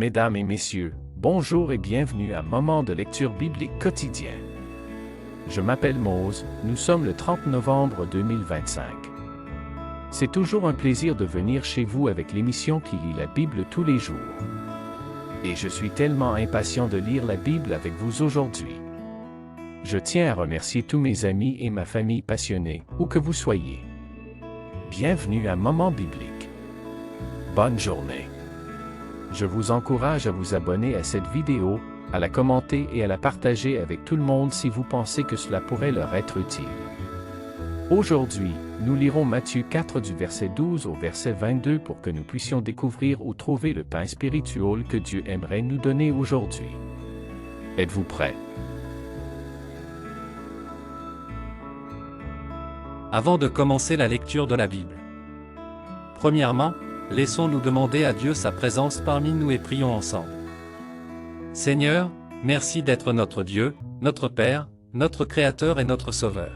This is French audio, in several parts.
Mesdames et messieurs, bonjour et bienvenue à Moment de lecture biblique quotidien. Je m'appelle Mose, nous sommes le 30 novembre 2025. C'est toujours un plaisir de venir chez vous avec l'émission qui lit la Bible tous les jours. Et je suis tellement impatient de lire la Bible avec vous aujourd'hui. Je tiens à remercier tous mes amis et ma famille passionnés, où que vous soyez. Bienvenue à Moment biblique. Bonne journée. Je vous encourage à vous abonner à cette vidéo, à la commenter et à la partager avec tout le monde si vous pensez que cela pourrait leur être utile. Aujourd'hui, nous lirons Matthieu 4 du verset 12 au verset 22 pour que nous puissions découvrir ou trouver le pain spirituel que Dieu aimerait nous donner aujourd'hui. Êtes-vous prêts? Avant de commencer la lecture de la Bible. Premièrement, laissons-nous demander à Dieu sa présence parmi nous et prions ensemble. Seigneur, merci d'être notre Dieu, notre Père, notre Créateur et notre Sauveur.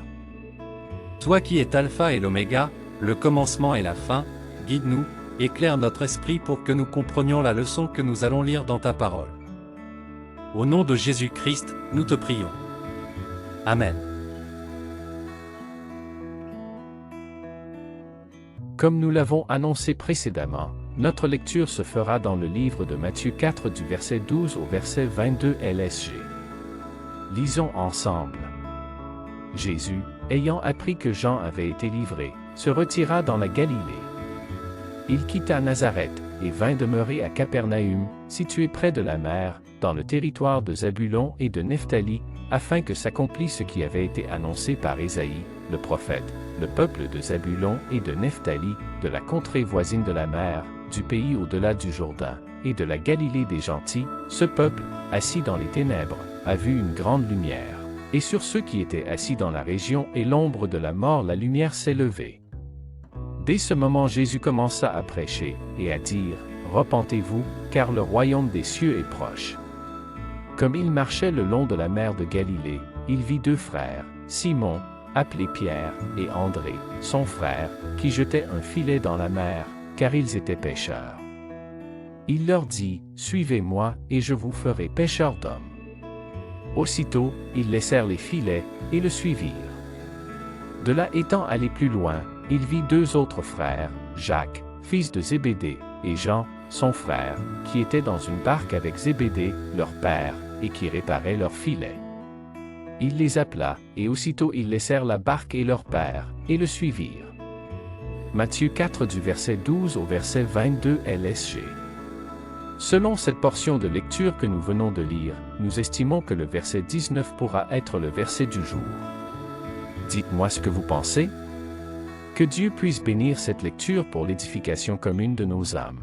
Toi qui es Alpha et l'Oméga, le commencement et la fin, guide-nous, éclaire notre esprit pour que nous comprenions la leçon que nous allons lire dans ta parole. Au nom de Jésus-Christ, nous te prions. Amen. Comme nous l'avons annoncé précédemment, notre lecture se fera dans le livre de Matthieu 4 du verset 12 au verset 22 LSG. Lisons ensemble. Jésus, ayant appris que Jean avait été livré, se retira dans la Galilée. Il quitta Nazareth et vint demeurer à Capernaüm, situé près de la mer, dans le territoire de Zabulon et de Nephtali, afin que s'accomplisse ce qui avait été annoncé par Ésaïe, le prophète. Le peuple de Zabulon et de Nephtali, de la contrée voisine de la mer, du pays au-delà du Jourdain, et de la Galilée des gentils, ce peuple, assis dans les ténèbres, a vu une grande lumière. Et sur ceux qui étaient assis dans la région et l'ombre de la mort, la lumière s'est levée. Dès ce moment, Jésus commença à prêcher, et à dire, « Repentez-vous, car le royaume des cieux est proche. » Comme il marchait le long de la mer de Galilée, il vit deux frères, Simon, appelé Pierre, et André, son frère, qui jetaient un filet dans la mer, car ils étaient pêcheurs. Il leur dit, « Suivez-moi, et je vous ferai pêcheurs d'hommes. » Aussitôt, ils laissèrent les filets, et le suivirent. De là étant allé plus loin, il vit deux autres frères, Jacques, fils de Zébédée, et Jean, son frère, qui étaient dans une barque avec Zébédée, leur père, et qui réparaient leurs filets. Il les appela, et aussitôt ils laissèrent la barque et leur père, et le suivirent. Matthieu 4 du verset 12 au verset 22 LSG. Selon cette portion de lecture que nous venons de lire, nous estimons que le verset 19 pourra être le verset du jour. Dites-moi ce que vous pensez. Que Dieu puisse bénir cette lecture pour l'édification commune de nos âmes.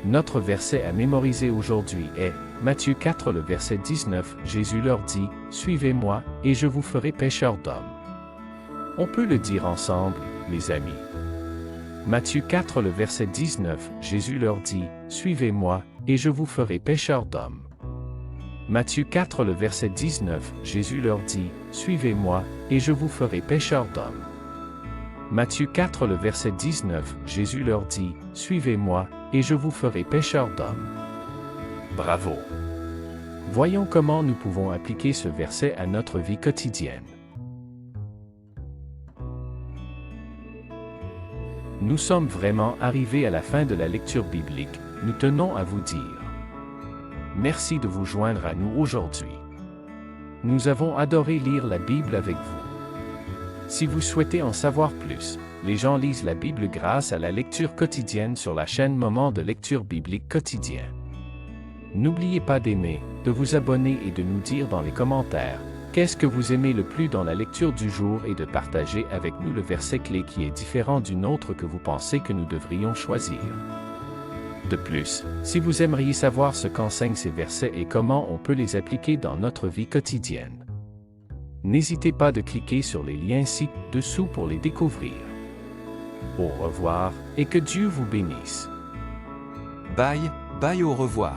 Notre verset à mémoriser aujourd'hui est Matthieu 4 le verset 19, Jésus leur dit, « Suivez-moi, et je vous ferai pêcheurs d'hommes. » On peut le dire ensemble, les amis. Matthieu 4 le verset 19, Jésus leur dit, « Suivez-moi, et je vous ferai pêcheurs d'hommes. » Matthieu 4 le verset 19, Jésus leur dit, « Suivez-moi, et je vous ferai pêcheurs d'hommes. » Matthieu 4 le verset 19, Jésus leur dit, « Suivez-moi, et je vous ferai pêcheurs d'hommes. » Bravo! Voyons comment nous pouvons appliquer ce verset à notre vie quotidienne. Nous sommes vraiment arrivés à la fin de la lecture biblique, nous tenons à vous dire. Merci de vous joindre à nous aujourd'hui. Nous avons adoré lire la Bible avec vous. Si vous souhaitez en savoir plus, les gens lisent la Bible grâce à la lecture quotidienne sur la chaîne Moment de lecture biblique quotidien. N'oubliez pas d'aimer, de vous abonner et de nous dire dans les commentaires qu'est-ce que vous aimez le plus dans la lecture du jour et de partager avec nous le verset clé qui est différent d'une autre que vous pensez que nous devrions choisir. De plus, si vous aimeriez savoir ce qu'enseignent ces versets et comment on peut les appliquer dans notre vie quotidienne, n'hésitez pas de cliquer sur les liens ci-dessous pour les découvrir. Au revoir, et que Dieu vous bénisse. Bye, bye, au revoir.